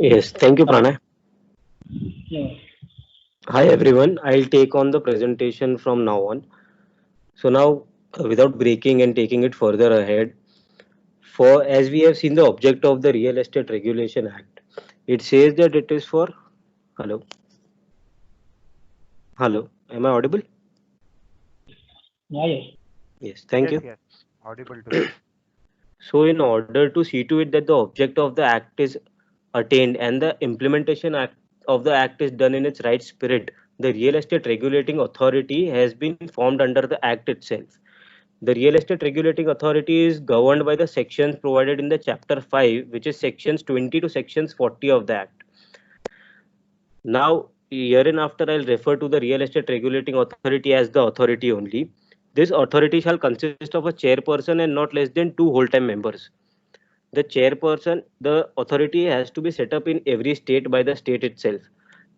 Yes, thank you, Pranay. Yeah. Hi, everyone. I'll take on the presentation from now on. So now, without breaking and taking it further ahead, for as we have seen the object of the Real Estate Regulation Act, it says that it is for. Hello, hello. Am I audible? Yeah, yes. Yes, thank Yes, you. yes, audible to you. So, in order to see to it that the object of the act is attained and the implementation act of the act is done in its right spirit, the Real Estate Regulating Authority has been formed under the act itself. The Real Estate Regulating Authority is governed by the sections provided in the Chapter 5, which is sections 20 to sections 40 of the Act. Now, hereinafter, I'll refer to the Real Estate Regulating Authority as the authority only. This authority shall consist of a chairperson and not less than two whole time members. The chairperson, the authority has to be set up in every state by the state itself.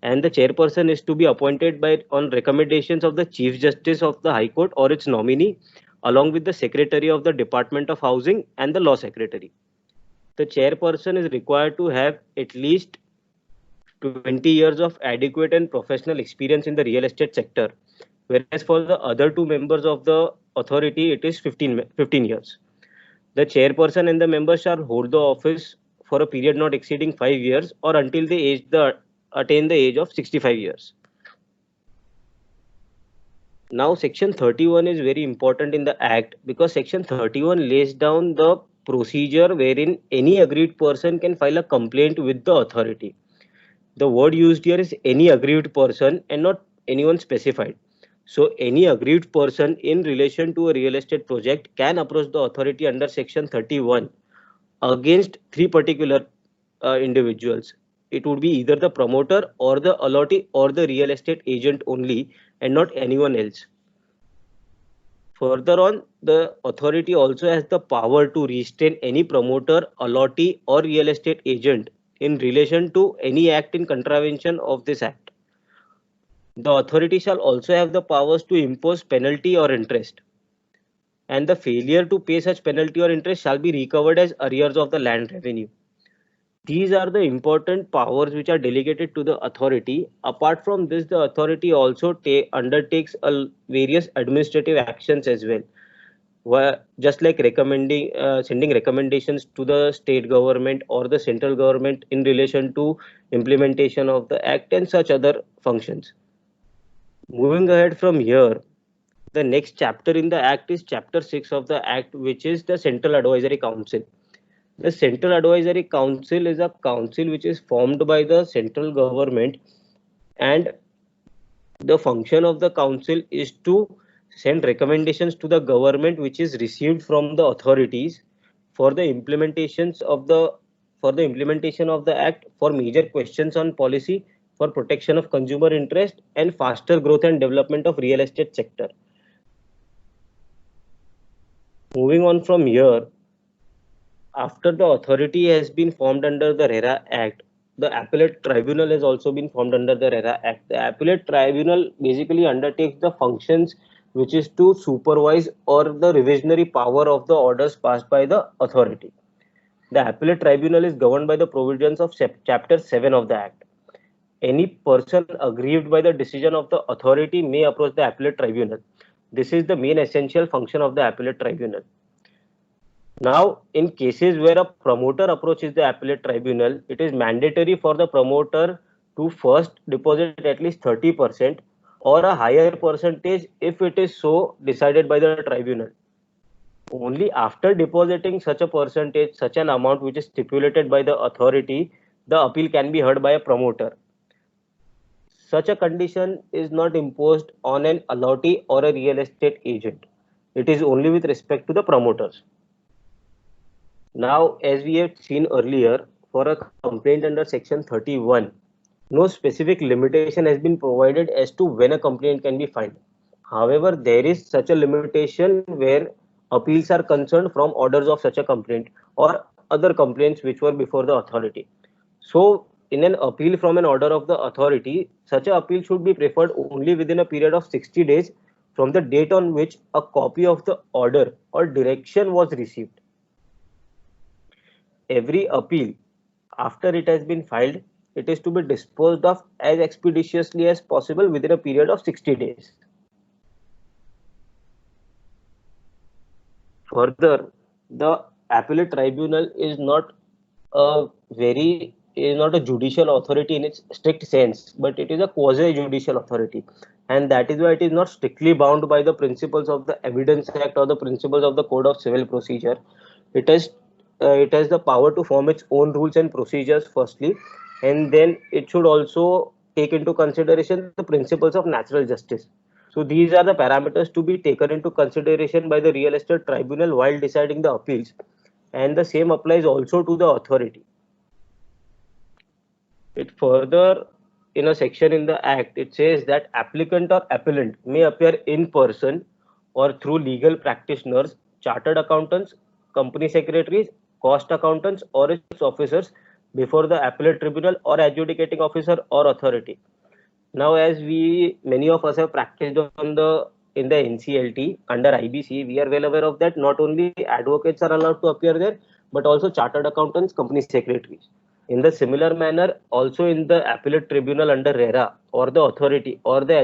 And the chairperson is to be appointed by on recommendations of the Chief Justice of the High Court or its nominee, along with the Secretary of the Department of Housing and the Law Secretary. The chairperson is required to have at least 20 years of adequate and professional experience in the real estate sector, whereas for the other two members of the authority, it is 15 years. The chairperson and the members shall hold the office for a period not exceeding 5 years or until attain the age of 65 years. Now, Section 31 is very important in the Act because Section 31 lays down the procedure wherein any aggrieved person can file a complaint with the authority. The word used here is any aggrieved person and not anyone specified. So, any aggrieved person in relation to a real estate project can approach the authority under Section 31 against three particular individuals. It would be either the promoter or the allottee or the real estate agent only and not anyone else. Further on, the authority also has the power to restrain any promoter, allottee, or real estate agent in relation to any act in contravention of this act. The authority shall also have the powers to impose penalty or interest, and the failure to pay such penalty or interest shall be recovered as arrears of the land revenue. These are the important powers which are delegated to the authority. Apart from this, the authority also undertakes various administrative actions as well, just like sending recommendations to the state government or the central government in relation to implementation of the act and such other functions. Moving ahead from here, the next chapter in the act is chapter 6 of the act, which is the Central Advisory Council. The Central Advisory Council is a council which is formed by the central government, and the function of the council is to send recommendations to the government which is received from the authorities for the implementations of the for the implementation of the act, for major questions on policy, for protection of consumer interest and faster growth and development of real estate sector. Moving on from here, after the authority has been formed under the RERA Act, the appellate tribunal has also been formed under the RERA Act. The appellate tribunal basically undertakes the functions which is to supervise or the revisionary power of the orders passed by the authority. The appellate tribunal is governed by the provisions of chapter 7 of the Act. Any person aggrieved by the decision of the authority may approach the appellate tribunal. This is the main essential function of the appellate tribunal. Now, in cases where a promoter approaches the appellate tribunal, it is mandatory for the promoter to first deposit at least 30% or a higher percentage if it is so decided by the tribunal. Only after depositing such a percentage, such an amount which is stipulated by the authority, the appeal can be heard by a promoter. Such a condition is not imposed on an allottee or a real estate agent. It is only with respect to the promoters. Now, as we have seen earlier, for a complaint under Section 31, no specific limitation has been provided as to when a complaint can be filed. However, there is such a limitation where appeals are concerned from orders of such a complaint or other complaints which were before the authority. So, in an appeal from an order of the authority, such an appeal should be preferred only within a period of 60 days from the date on which a copy of the order or direction was received. Every appeal after it has been filed, it is to be disposed of as expeditiously as possible within a period of 60 days. Further, the appellate tribunal is not a judicial authority in its strict sense, but it is a quasi-judicial authority, and that is why it is not strictly bound by the principles of the Evidence Act or the principles of the Code of Civil Procedure. It has it has the power to form its own rules and procedures firstly, and then it should also take into consideration the principles of natural justice. So these are the parameters to be taken into consideration by the real estate tribunal while deciding the appeals, and the same applies also to the authority. It further, in a section in the Act, it says that applicant or appellant may appear in person or through legal practitioners, chartered accountants, company secretaries, cost accountants, or its officers before the appellate tribunal or adjudicating officer or authority. Now, as many of us have practiced on the in the NCLT under IBC, we are well aware of that. Not only advocates are allowed to appear there, but also chartered accountants, company secretaries. In the similar manner, also in the appellate tribunal under RERA or the authority or the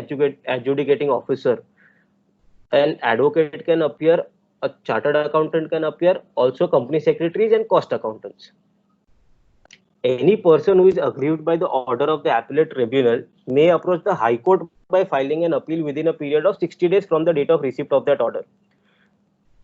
adjudicating officer, an advocate can appear, a chartered accountant can appear, also company secretaries and cost accountants. Any person who is aggrieved by the order of the appellate tribunal may approach the High Court by filing an appeal within a period of 60 days from the date of receipt of that order.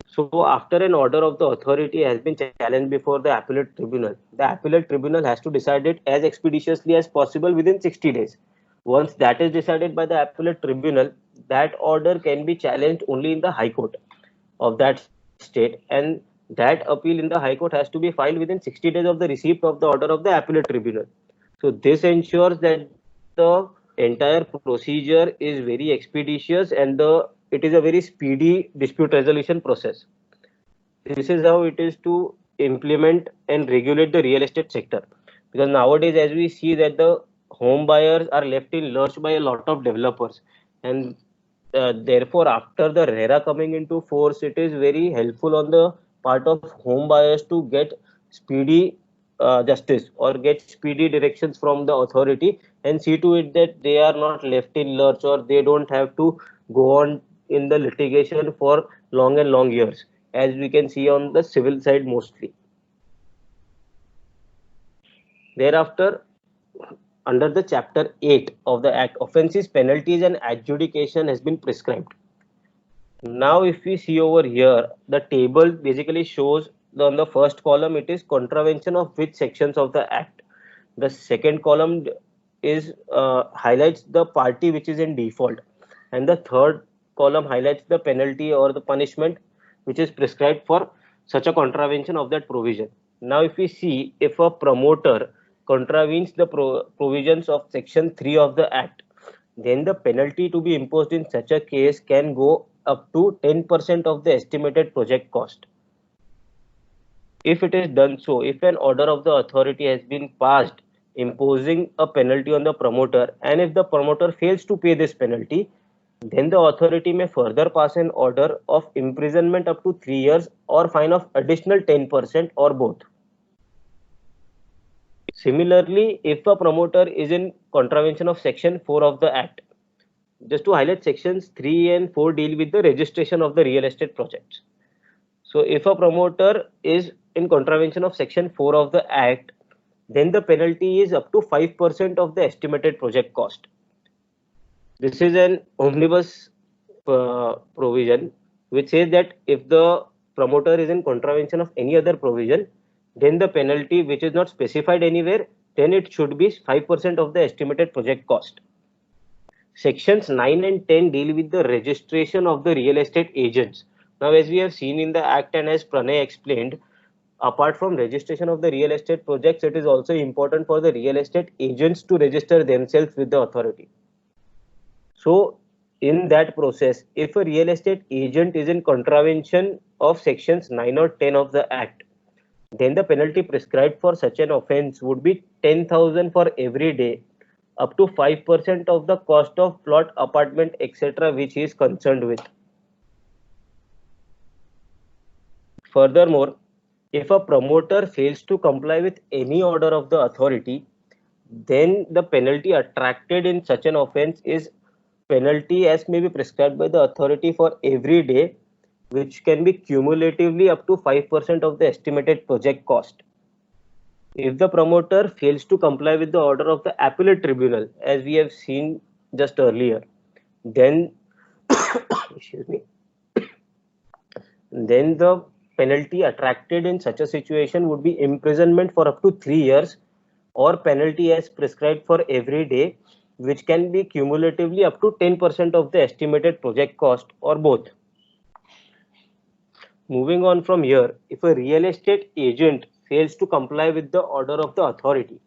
So, after an order of the authority has been challenged before the appellate tribunal has to decide it as expeditiously as possible within 60 days. Once that is decided by the appellate tribunal, that order can be challenged only in the High Court of that state, and that appeal in the High Court has to be filed within 60 days of the receipt of the order of the appellate tribunal. So this ensures that the entire procedure is very expeditious and it is a very speedy dispute resolution process. This is how it is to implement and regulate the real estate sector. Because nowadays, as we see that the home buyers are left in lurch by a lot of developers, and therefore, after the RERA coming into force, it is very helpful on the part of home buyers to get speedy justice or get speedy directions from the authority and see to it that they are not left in lurch or they don't have to go on in the litigation for long and long years, as we can see on the civil side mostly. Thereafter, under the chapter 8 of the Act, offences, penalties and adjudication has been prescribed. Now, if we see over here, the table basically shows on the first column, it is contravention of which sections of the Act. The second column is highlights the party which is in default, and the third column highlights the penalty or the punishment which is prescribed for such a contravention of that provision. Now, if we see, if a promoter contravenes the provisions of section 3 of the Act, then the penalty to be imposed in such a case can go up to 10% of the estimated project cost. If it is done so, if an order of the authority has been passed imposing a penalty on the promoter, and if the promoter fails to pay this penalty, then the authority may further pass an order of imprisonment up to 3 years or fine of additional 10% or both. Similarly, if a promoter is in contravention of section 4 of the Act, just to highlight, sections 3 and 4 deal with the registration of the real estate projects. So if a promoter is in contravention of section 4 of the Act, then the penalty is up to 5% of the estimated project cost. This is an omnibus provision which says that if the promoter is in contravention of any other provision, then the penalty which is not specified anywhere, then it should be 5% of the estimated project cost. Sections 9 and 10 deal with the registration of the real estate agents. Now, as we have seen in the Act and as Pranay explained, apart from registration of the real estate projects, it is also important for the real estate agents to register themselves with the authority. So, in that process, if a real estate agent is in contravention of sections 9 or 10 of the Act, then the penalty prescribed for such an offence would be 10,000 for every day, up to 5% of the cost of plot, apartment, etc., which he is concerned with. Furthermore, If a promoter fails to comply with any order of the authority, then the penalty attracted in such an offence is penalty as may be prescribed by the authority for every day, which can be cumulatively up to 5% of the estimated project cost. If the promoter fails to comply with the order of the appellate tribunal, as we have seen just earlier, then excuse me, then the penalty attracted in such a situation would be imprisonment for up to 3 years or penalty as prescribed for every day, which can be cumulatively up to 10% of the estimated project cost or both. Moving on from here, if a real estate agent fails to comply with the order of the authority,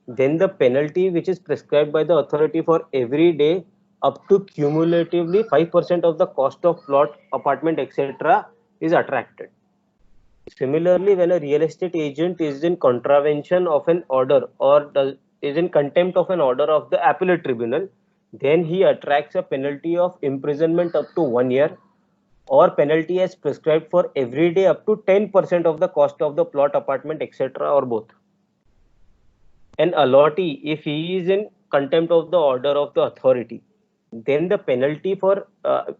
then the penalty which is prescribed by the authority for every day up to cumulatively 5% of the cost of plot, apartment, etc. is attracted. Similarly, when a real estate agent is in contravention of an order or is in contempt of an order of the appellate tribunal, then he attracts a penalty of imprisonment up to 1 year or penalty as prescribed for every day up to 10% of the cost of the plot, apartment, etc. or both. An allottee, if he is in contempt of the order of the authority, then the penalty for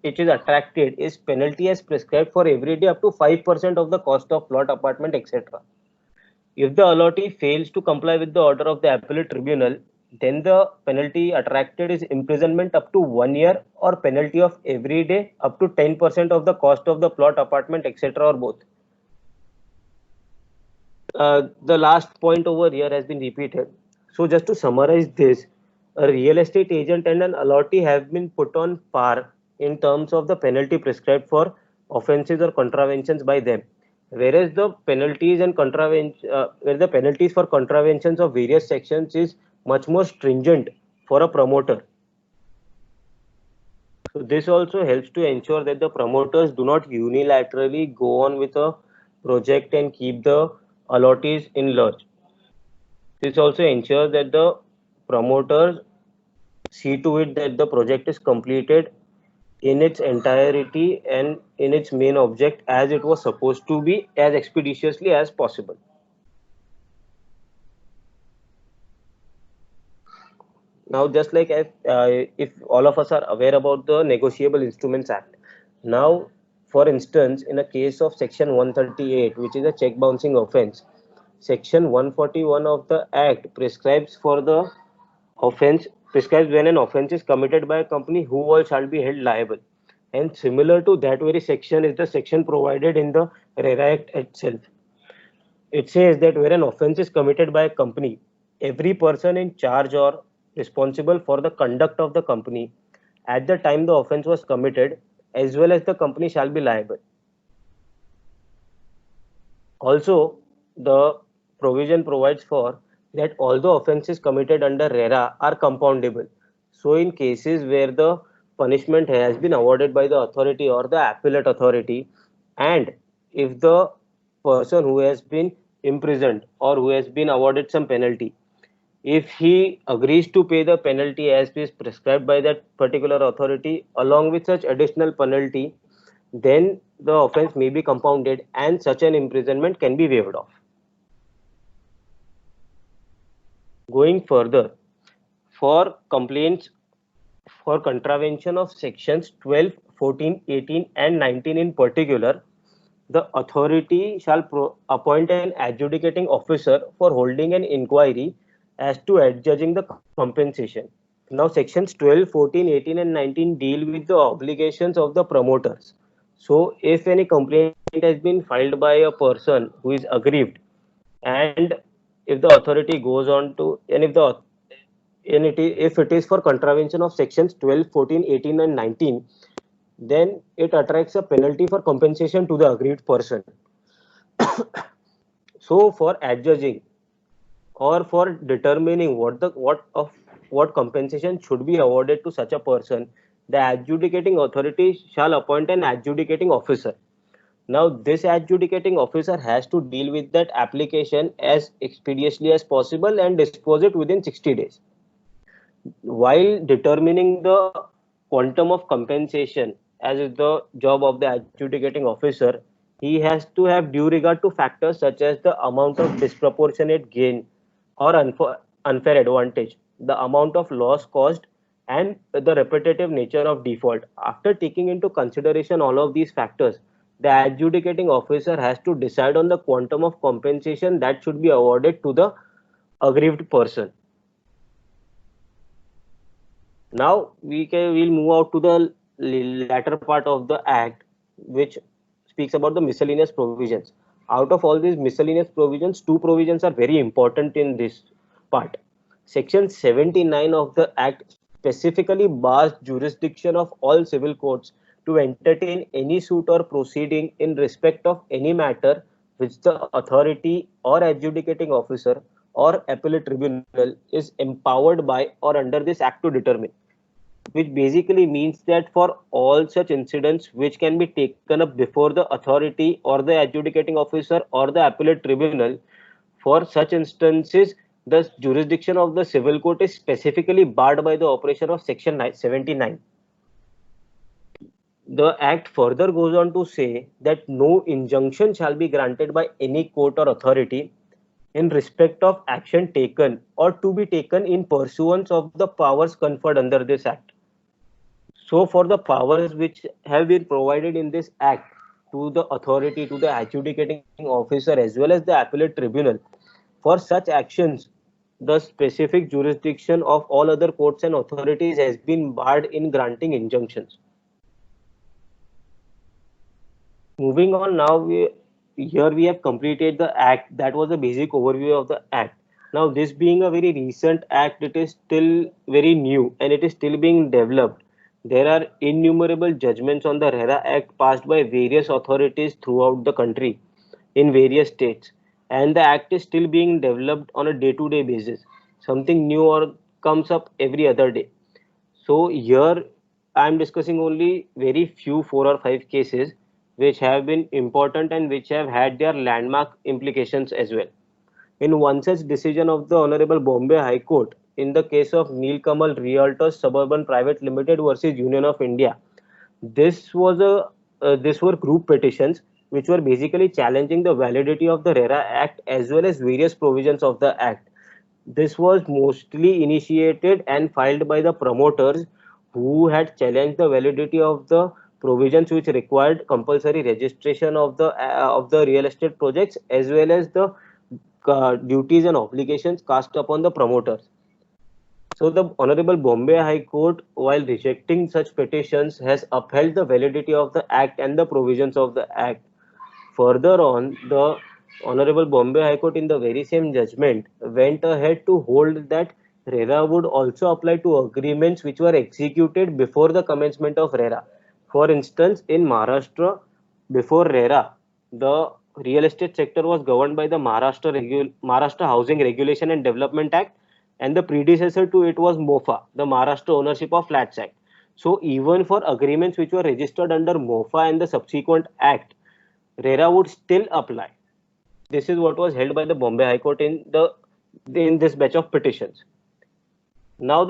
which is attracted is penalty as prescribed for every day up to 5% of the cost of plot, apartment, etc. If the allottee fails to comply with the order of the appellate tribunal, then the penalty attracted is imprisonment up to 1 year or penalty of every day up to 10% of the cost of the plot, apartment, etc. or both. The last point over here has been repeated. So just to summarize this, a real estate agent and an allottee have been put on par in terms of the penalty prescribed for offences or contraventions by them, whereas the penalties and where the penalties for contraventions of various sections is much more stringent for a promoter. So this also helps to ensure that the promoters do not unilaterally go on with a project and keep the allottees in lurch. This also ensures that the promoters see to it that the project is completed in its entirety and in its main object as it was supposed to be, as expeditiously as possible. Now, just like if all of us are aware about the Negotiable Instruments Act, now, for instance, in a case of Section 138, which is a check bouncing offense, Section 141 of the Act prescribes for the offense prescribes when an offense is committed by a company who all shall be held liable. And similar to that very section is the section provided in the RERA Act itself. It says that where an offense is committed by a company, every person in charge or responsible for the conduct of the company at the time the offense was committed, as well as the company, shall be liable. Also, the provision provides for that all the offences committed under RERA are compoundable. So, in cases where the punishment has been awarded by the authority or the appellate authority, and if the person who has been imprisoned or who has been awarded some penalty, if he agrees to pay the penalty as is prescribed by that particular authority along with such additional penalty, then the offense may be compounded and such an imprisonment can be waived off. Going further, for complaints for contravention of sections 12, 14, 18 and 19 in particular, the authority shall appoint an adjudicating officer for holding an inquiry as to adjudging the compensation. Now, sections 12, 14, 18 and 19 deal with the obligations of the promoters. So, if any complaint has been filed by a person who is aggrieved, and if the authority goes on to, and if it is for contravention of sections 12, 14, 18 and 19, then it attracts a penalty for compensation to the aggrieved person. So, for adjudging or for determining what compensation should be awarded to such a person, the adjudicating authority shall appoint an adjudicating officer. Now, this adjudicating officer has to deal with that application as expeditiously as possible and dispose it within 60 days. While determining the quantum of compensation, as is the job of the adjudicating officer, he has to have due regard to factors such as the amount of disproportionate gain or unfair advantage, the amount of loss caused, and the repetitive nature of default. After taking into consideration all of these factors, the adjudicating officer has to decide on the quantum of compensation that should be awarded to the aggrieved person. Now we'll move out to the latter part of the act, which speaks about the miscellaneous provisions. Out of all these miscellaneous provisions, two provisions are very important in this part. Section 79 of the act specifically bars jurisdiction of all civil courts to entertain any suit or proceeding in respect of any matter which the authority or adjudicating officer or appellate tribunal is empowered by or under this act to determine, which basically means that for all such incidents which can be taken up before the authority or the adjudicating officer or the appellate tribunal, for such instances, the jurisdiction of the civil court is specifically barred by the operation of section 79. The act further goes on to say that no injunction shall be granted by any court or authority in respect of action taken or to be taken in pursuance of the powers conferred under this act. So, for the powers which have been provided in this act to the authority, to the adjudicating officer, as well as the appellate tribunal, for such actions, the specific jurisdiction of all other courts and authorities has been barred in granting injunctions. Moving on now, here we have completed the act. That was a basic overview of the act. Now, this being a very recent act, it is still very new and it is still being developed. There are innumerable judgments on the RERA Act passed by various authorities throughout the country in various states, and the act is still being developed on a day-to-day basis. Something new or comes up every other day. So here I am discussing only very few 4 or 5 cases which have been important and which have had their landmark implications as well. In one such decision of the Honorable Bombay High Court in the case of Nilkamal Realtors Suburban Private Limited versus Union of India, this were group petitions which were basically challenging the validity of the RERA Act as well as various provisions of the Act. This was mostly initiated and filed by the promoters who had challenged the validity of the provisions which required compulsory registration of the real estate projects as well as the duties and obligations cast upon the promoters. So the Honorable Bombay High Court, while rejecting such petitions, has upheld the validity of the Act and the provisions of the Act. Further on, the Honorable Bombay High Court in the very same judgment went ahead to hold that RERA would also apply to agreements which were executed before the commencement of RERA. For instance, in Maharashtra, before RERA, the real estate sector was governed by the Maharashtra Housing Regulation and Development Act, and the predecessor to it was MOFA, the Maharashtra Ownership of Flats Act. So even for agreements which were registered under MOFA and the subsequent act, RERA would still apply. This is what was held by the Bombay High Court in this batch of petitions. Now,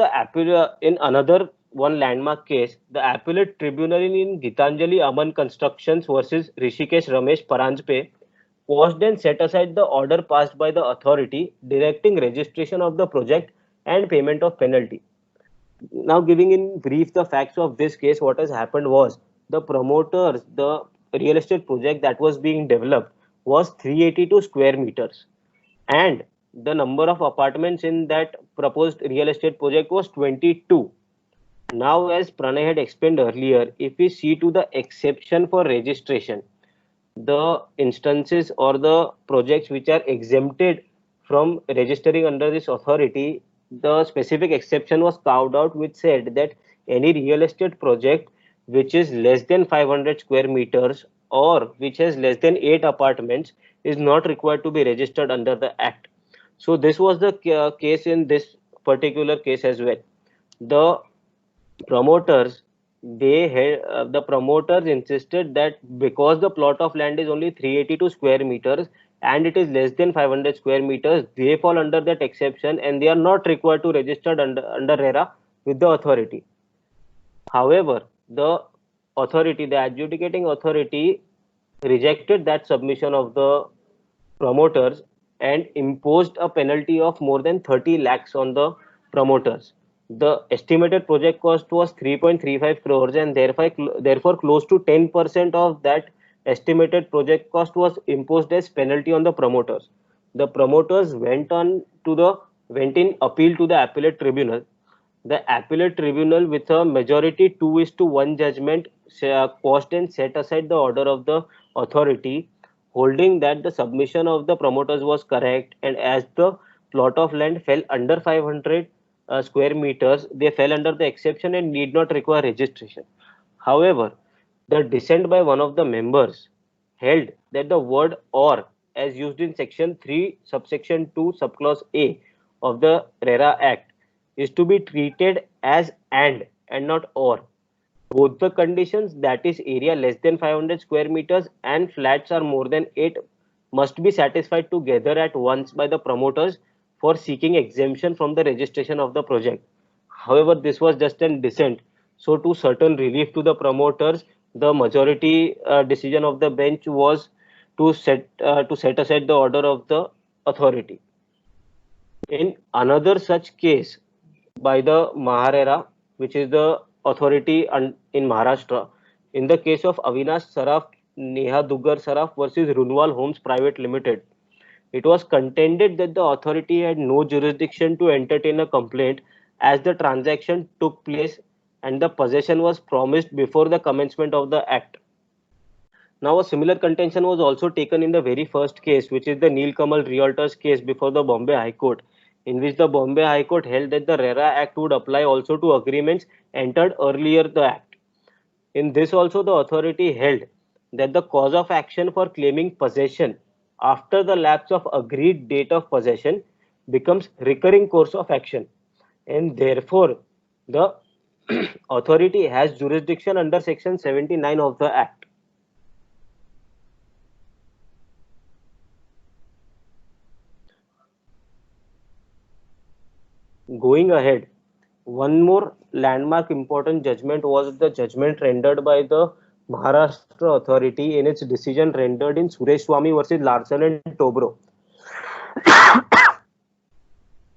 in another one landmark case, the appellate tribunal in Gitanjali Aman Constructions versus Rishikesh Ramesh Paranjpe was then set aside the order passed by the authority directing registration of the project and payment of penalty. Now, giving in brief the facts of this case, what has happened was the promoters, the real estate project that was being developed was 382 square meters, and the number of apartments in that proposed real estate project was 22. Now, as Pranay had explained earlier, if we see to the exception for registration, the instances or the projects which are exempted from registering under this authority, the specific exception was carved out which said that any real estate project which is less than 500 square meters or which has less than 8 apartments is not required to be registered under the act. So this was the case in this particular case as well. The promoters the promoters insisted that because the plot of land is only 382 square meters and it is less than 500 square meters, they fall under that exception and they are not required to register under RERA with the authority. However, the adjudicating authority rejected that submission of the promoters and imposed a penalty of more than 30 lakhs on the promoters. The estimated project cost was 3.35 crores, and therefore close to 10% of that estimated project cost was imposed as penalty on the promoters. The promoters went in appeal to the appellate tribunal. The appellate tribunal, with a majority 2:1 judgment, quashed and set aside the order of the authority, holding that the submission of the promoters was correct, and as the plot of land fell under 500 square meters, they fell under the exception and need not require registration. However, the dissent by one of the members held that the word or, as used in section 3 subsection 2 subclause A of the RERA Act, is to be treated as and not or. Both the conditions, that is area less than 500 square meters and flats are more than 8, must be satisfied together at once by the promoters for seeking exemption from the registration of the project. However, this was just an dissent. So to certain relief to the promoters, the majority decision of the bench was to set aside the order of the authority. In another such case by the Maharera, which is the authority in Maharashtra, in the case of Avinash Saraf, Neha Dugar Saraf versus Runwal Homes Private Limited, it was contended that the authority had no jurisdiction to entertain a complaint as the transaction took place and the possession was promised before the commencement of the act. Now, a similar contention was also taken in the very first case, which is the Nilkamal Realtors case before the Bombay High Court, in which the Bombay High Court held that the RERA Act would apply also to agreements entered earlier the Act. In this also, the authority held that the cause of action for claiming possession after the lapse of agreed date of possession becomes recurring course of action, and therefore the authority has jurisdiction under section 79 of the Act. Going ahead, one more landmark important judgment was the judgment rendered by the Maharashtra authority in its decision rendered in Suresh Swamy versus Larsen and Tobro.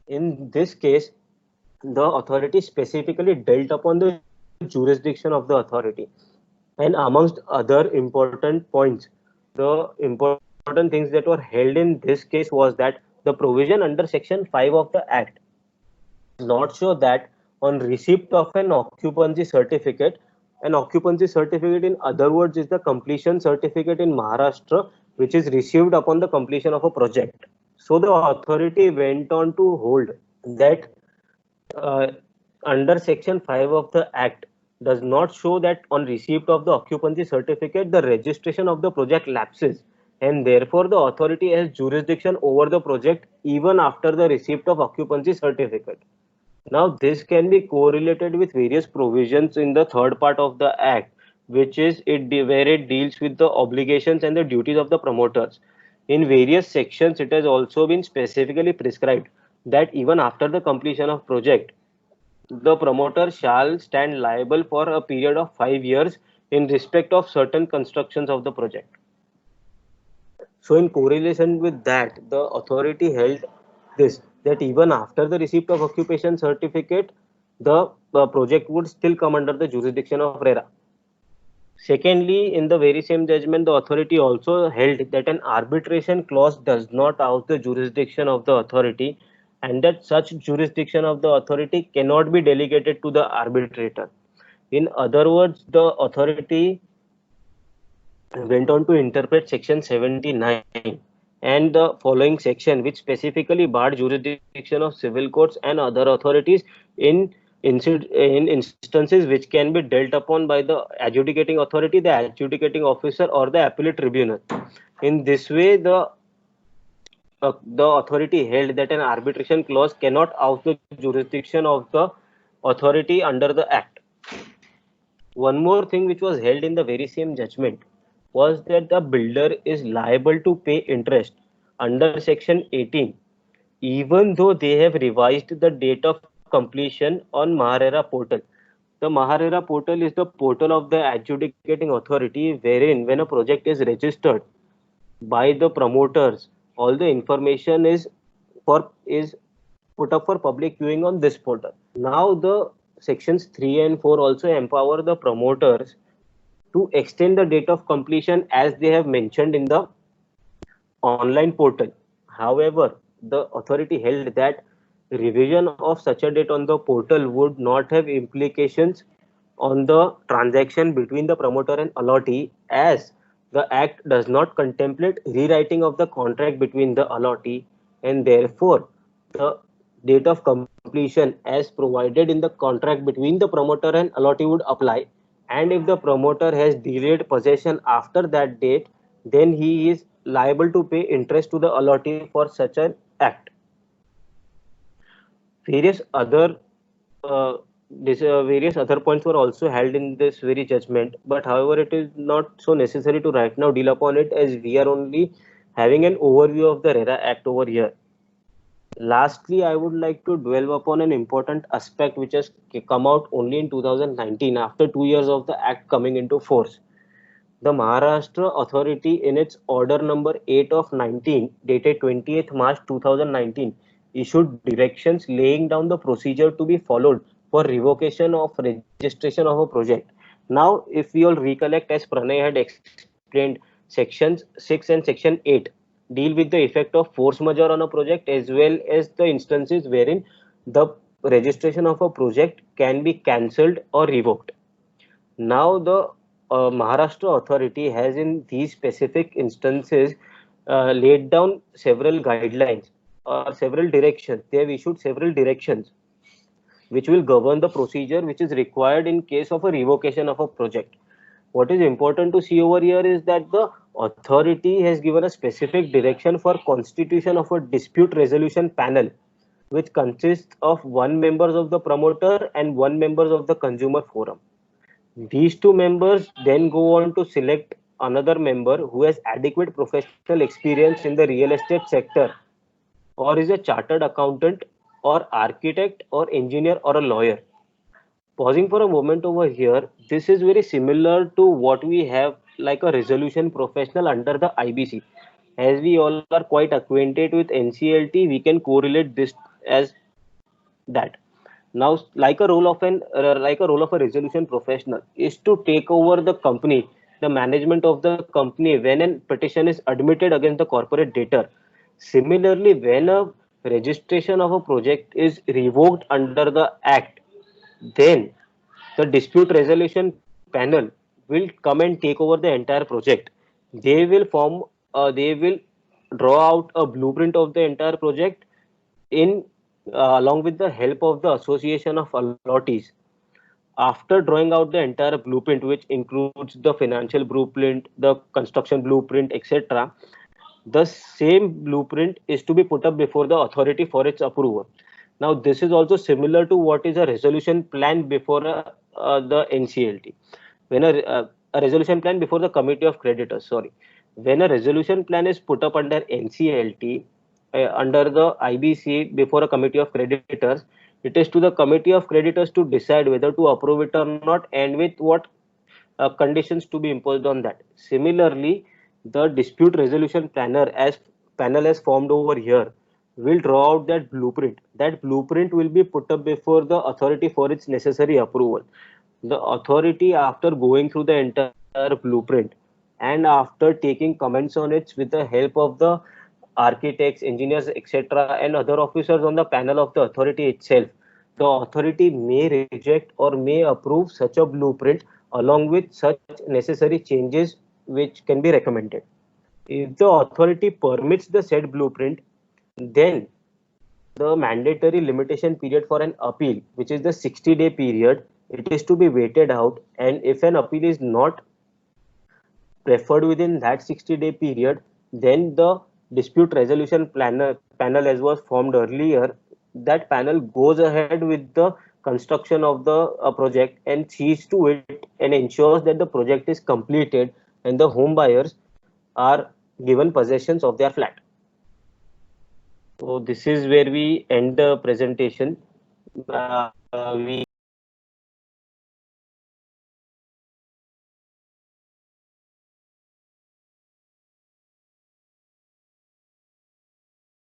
In this case, the authority specifically dealt upon the jurisdiction of the authority. And amongst other important points, the important things that were held in this case was that the provision under section 5 of the Act not show that on receipt of an occupancy certificate in other words is the completion certificate in Maharashtra which is received upon the completion of a project. So the authority went on to hold that uh, under section 5 of the Act does not show that on receipt of the occupancy certificate the registration of the project lapses, and therefore the authority has jurisdiction over the project even after the receipt of occupancy certificate. Now, this can be correlated with various provisions in the third part of the Act, which is where it deals with the obligations and the duties of the promoters. In various sections, it has also been specifically prescribed that even after the completion of project, the promoter shall stand liable for a period of 5 years in respect of certain constructions of the project. So, in correlation with that, the authority held this that even after the receipt of occupation certificate, the project would still come under the jurisdiction of RERA. Secondly, in the very same judgment, the authority also held that an arbitration clause does not oust the jurisdiction of the authority and that such jurisdiction of the authority cannot be delegated to the arbitrator. In other words, the authority went on to interpret section 79 and the following section, which specifically barred jurisdiction of civil courts and other authorities in instances which can be dealt upon by the adjudicating authority, the adjudicating officer, or the appellate tribunal. In this way, the authority held that an arbitration clause cannot oust the jurisdiction of the authority under the Act. One more thing which was held in the very same judgment was that the builder is liable to pay interest under section 18 even though they have revised the date of completion on Maharera portal. The Maharera portal is the portal of the adjudicating authority, wherein when a project is registered by the promoters, all the information is put up for public viewing on this portal. Now the sections 3 and 4 also empower the promoters to extend the date of completion as they have mentioned in the online portal. However, the authority held that revision of such a date on the portal would not have implications on the transaction between the promoter and allottee, as the act does not contemplate rewriting of the contract between the allottee, and therefore the date of completion as provided in the contract between the promoter and allottee would apply. And if the promoter has delayed possession after that date, then he is liable to pay interest to the allottee for such an act. Various other uh, various other points were also held in this very judgment, but however, it is not so necessary to right now deal upon it, as we are only having an overview of the RERA Act over here. Lastly, I would like to dwell upon an important aspect which has come out only in 2019 after 2 years of the Act coming into force. The Maharashtra Authority, in its order number 8 of 19, dated 28th March 2019, issued directions laying down the procedure to be followed for revocation of registration of a project. Now, if we all recollect, as Pranay had explained, sections 6 and section 8 deal with the effect of force majeure on a project, as well as the instances wherein the registration of a project can be cancelled or revoked. Now, the Maharashtra Authority has, in these specific instances, laid down several guidelines or several directions. They have issued several directions which will govern the procedure which is required in case of a revocation of a project. What is important to see over here is that the authority has given a specific direction for constitution of a dispute resolution panel, which consists of one member of the promoter and one member of the consumer forum. These two members then go on to select another member who has adequate professional experience in the real estate sector, or is a chartered accountant or architect or engineer or a lawyer. Pausing for a moment over here, this is very similar to what we have like a resolution professional under the IBC. As we all are quite acquainted with NCLT, we can correlate this as that. Now, like a role of a resolution professional is to take over the company, the management of the company when a petition is admitted against the corporate debtor. Similarly, when a registration of a project is revoked under the act, then the dispute resolution panel will come and take over the entire project. They will draw out a blueprint of the entire project in along with the help of the association of allottees. After drawing out the entire blueprint, which includes the financial blueprint, the construction blueprint, etc., the same blueprint is to be put up before the authority for its approval. Now, this is also similar to what is a resolution plan before the NCLT. When a resolution plan before the committee of creditors, sorry, when a resolution plan is put up under NCLT, under the IBC before a committee of creditors, it is to the committee of creditors to decide whether to approve it or not, and with what conditions to be imposed on that. Similarly, the dispute resolution panel as formed over here will draw out that blueprint. That blueprint will be put up before the authority for its necessary approval. The authority, after going through the entire blueprint and after taking comments on it with the help of the architects, engineers, etc., and other officers on the panel of the authority itself, the authority may reject or may approve such a blueprint along with such necessary changes which can be recommended. If the authority permits the said blueprint, then the mandatory limitation period for an appeal, which is the 60-day period, it is to be waited out. And if an appeal is not preferred within that 60-day period, then the dispute resolution panel, as was formed earlier, that panel goes ahead with the construction of the project and sees to it and ensures that the project is completed and the home buyers are given possessions of their flat. So this is where we end the presentation. We